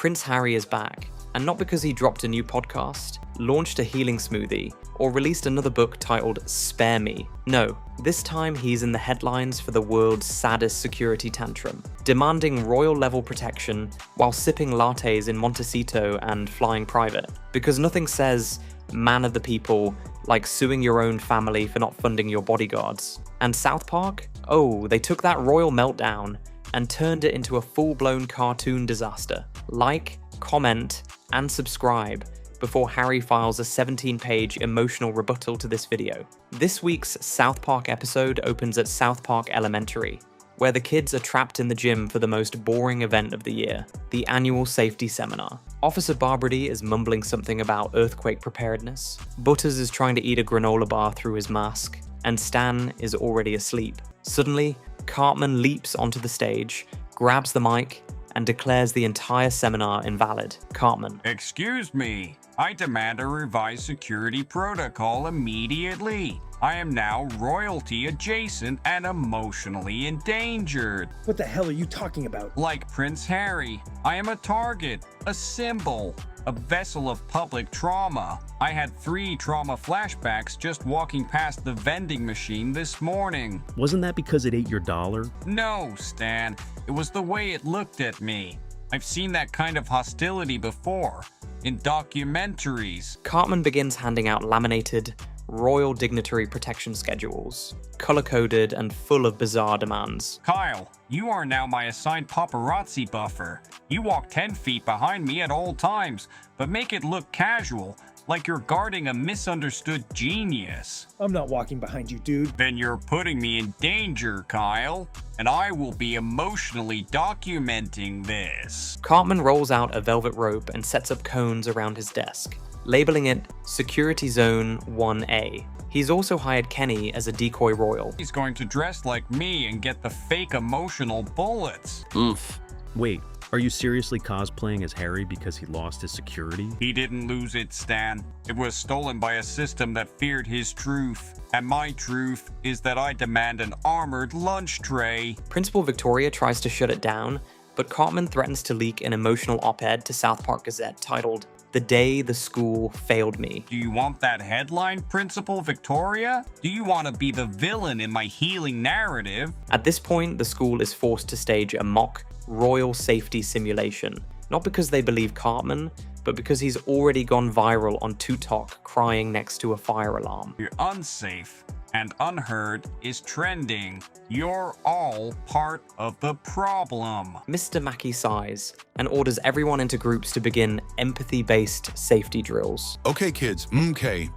Prince Harry is back, and not because he dropped a new podcast, launched a healing smoothie, or released another book titled Spare Me. No, this time he's in the headlines for the world's saddest security tantrum, demanding royal-level protection while sipping lattes in Montecito and flying private. Because nothing says man of the people like suing your own family for not funding your bodyguards. And South Park? Oh, they took that royal meltdown and turned it into a full-blown cartoon disaster. Like, comment, and subscribe before Harry files a 17-page emotional rebuttal to this video. This week's South Park episode opens at South Park Elementary, where the kids are trapped in the gym for the most boring event of the year, the annual safety seminar. Officer Barbrady is mumbling something about earthquake preparedness, Butters is trying to eat a granola bar through his mask, and Stan is already asleep. Suddenly, Cartman leaps onto the stage, grabs the mic, and declares the entire seminar invalid. Cartman: Excuse me, I demand a revised security protocol immediately. I am now royalty adjacent and emotionally endangered. What the hell are you talking about? Like Prince Harry, I am a target, a symbol, a vessel of public trauma. I had 3 trauma flashbacks just walking past the vending machine this morning. Wasn't that because it ate your dollar? No, Stan. It was the way it looked at me. I've seen that kind of hostility before, in documentaries. Cartman begins handing out laminated, royal dignitary protection schedules, color-coded and full of bizarre demands. Kyle, you are now my assigned paparazzi buffer. You walk 10 feet behind me at all times, but make it look casual, like you're guarding a misunderstood genius. I'm not walking behind you, dude. Then you're putting me in danger, Kyle, and I will be emotionally documenting this. Cartman rolls out a velvet rope and sets up cones around his desk, labeling it Security Zone 1A. He's also hired Kenny as a decoy royal. He's going to dress like me and get the fake emotional bullets. Oof. Wait, are you seriously cosplaying as Harry because he lost his security? He didn't lose it, Stan. It was stolen by a system that feared his truth. And my truth is that I demand an armored lunch tray. Principal Victoria tries to shut it down, but Cartman threatens to leak an emotional op-ed to South Park Gazette titled The Day the School Failed Me. Do you want that headline, Principal Victoria? Do you want to be the villain in my healing narrative? At this point, the school is forced to stage a mock royal safety simulation, not because they believe Cartman, but because he's already gone viral on TikTok crying next to a fire alarm. You're unsafe and unheard is trending. You're all part of the problem. Mr. Mackey sighs and orders everyone into groups to begin empathy-based safety drills. Okay, kids,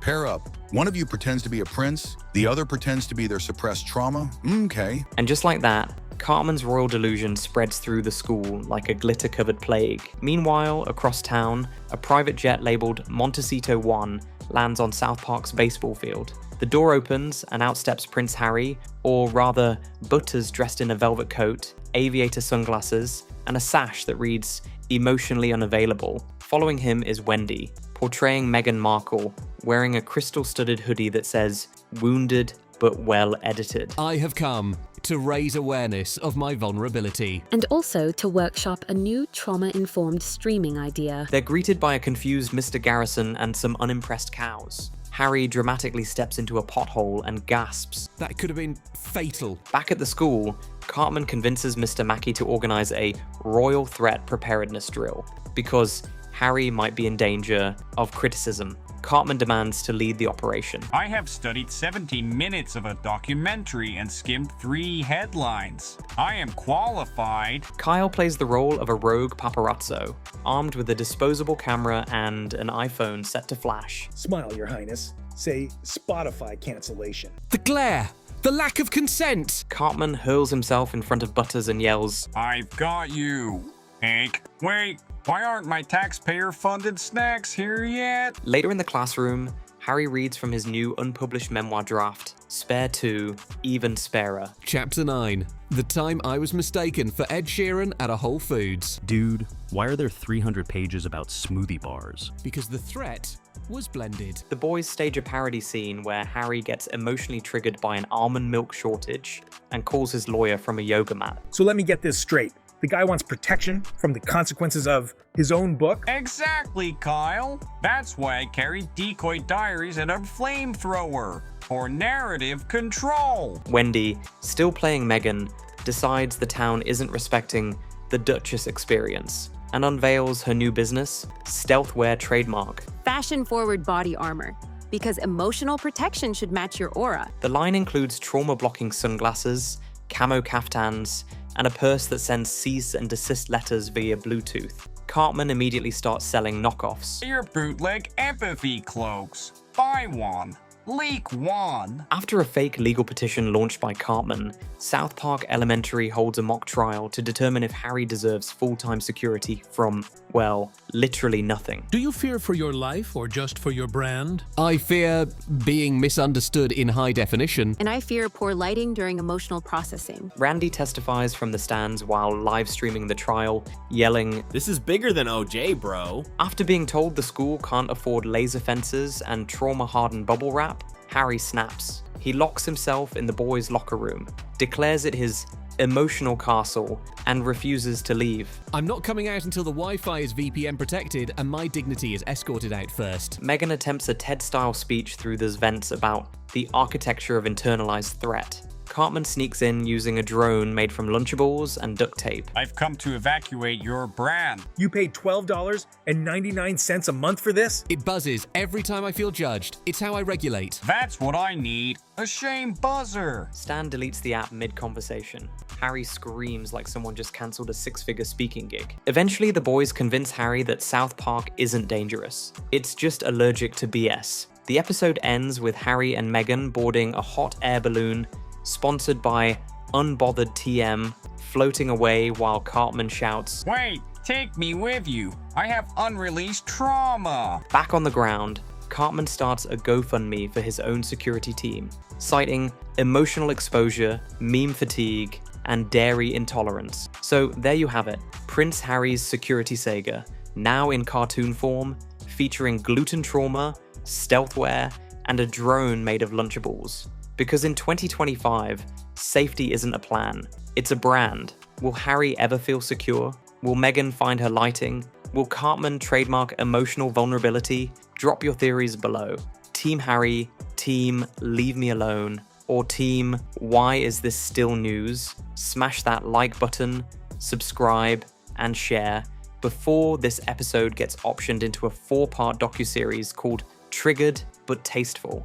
pair up. One of you pretends to be a prince, the other pretends to be their suppressed trauma, And just like that, Cartman's royal delusion spreads through the school like a glitter-covered plague. Meanwhile, across town, a private jet labeled Montecito 1 lands on South Park's baseball field. The door opens and out steps Prince Harry, or rather, Butters dressed in a velvet coat, aviator sunglasses, and a sash that reads, Emotionally Unavailable. Following him is Wendy, portraying Meghan Markle, wearing a crystal-studded hoodie that says, Wounded but well edited. I have come to raise awareness of my vulnerability. And also to workshop a new trauma-informed streaming idea. They're greeted by a confused Mr. Garrison and some unimpressed cows. Harry dramatically steps into a pothole and gasps. That could have been fatal. Back at the school, Cartman convinces Mr. Mackey to organize a royal threat preparedness drill, because Harry might be in danger of criticism. Cartman demands to lead the operation. I have studied 17 minutes of a documentary and skimmed 3 headlines. I am qualified. Kyle plays the role of a rogue paparazzo, armed with a disposable camera and an iPhone set to flash. Smile, Your Highness. Say Spotify cancellation. The glare! The lack of consent! Cartman hurls himself in front of Butters and yells, I've got you, Hank. Wait, why aren't my taxpayer-funded snacks here yet? Later in the classroom, Harry reads from his new unpublished memoir draft, Spare 2, Even Sparer. Chapter 9. The time I was mistaken for Ed Sheeran at a Whole Foods. Dude, why are there 300 pages about smoothie bars? Because the threat was blended. The boys stage a parody scene where Harry gets emotionally triggered by an almond milk shortage and calls his lawyer from a yoga mat. So let me get this straight. The guy wants protection from the consequences of his own book. Exactly, Kyle. That's why I carry decoy diaries and a flamethrower for narrative control. Wendy, still playing Meghan, decides the town isn't respecting the Duchess experience and unveils her new business, Stealthwear trademark. Fashion-forward body armor, because emotional protection should match your aura. The line includes trauma-blocking sunglasses, camo caftans, and a purse that sends cease and desist letters via Bluetooth. Cartman immediately starts selling knockoffs. Your bootleg empathy cloaks. Buy one. Leak one. After a fake legal petition launched by Cartman, South Park Elementary holds a mock trial to determine if Harry deserves full-time security from, well, literally nothing. Do you fear for your life or just for your brand? I fear being misunderstood in high definition. And I fear poor lighting during emotional processing. Randy testifies from the stands while live streaming the trial, yelling, "This is bigger than OJ, bro." After being told the school can't afford laser fences and trauma-hardened bubble wrap, Harry snaps. He locks himself in the boys' locker room, declares it his emotional castle, and refuses to leave. I'm not coming out until the Wi-Fi is VPN protected and my dignity is escorted out first. Meghan attempts a TED-style speech through those vents about the architecture of internalized threat. Cartman sneaks in using a drone made from Lunchables and duct tape. I've come to evacuate your brand. You paid $12.99 a month for this? It buzzes every time I feel judged. It's how I regulate. That's what I need. A shame buzzer. Stan deletes the app mid-conversation. Harry screams like someone just cancelled a six-figure speaking gig. Eventually, the boys convince Harry that South Park isn't dangerous. It's just allergic to BS. The episode ends with Harry and Meghan boarding a hot air balloon sponsored by Unbothered TM, floating away while Cartman shouts, "Wait, take me with you. I have unreleased trauma." Back on the ground, Cartman starts a GoFundMe for his own security team, citing emotional exposure, meme fatigue, and dairy intolerance. So there you have it, Prince Harry's security saga, now in cartoon form, featuring gluten trauma, stealthwear, and a drone made of Lunchables. Because in 2025, safety isn't a plan, it's a brand. Will Harry ever feel secure? Will Meghan find her lighting? Will Cartman trademark emotional vulnerability? Drop your theories below. Team Harry, Team Leave Me Alone, or Team Why Is This Still News? Smash that like button, subscribe, and share before this episode gets optioned into a 4-part docuseries called Triggered but Tasteful.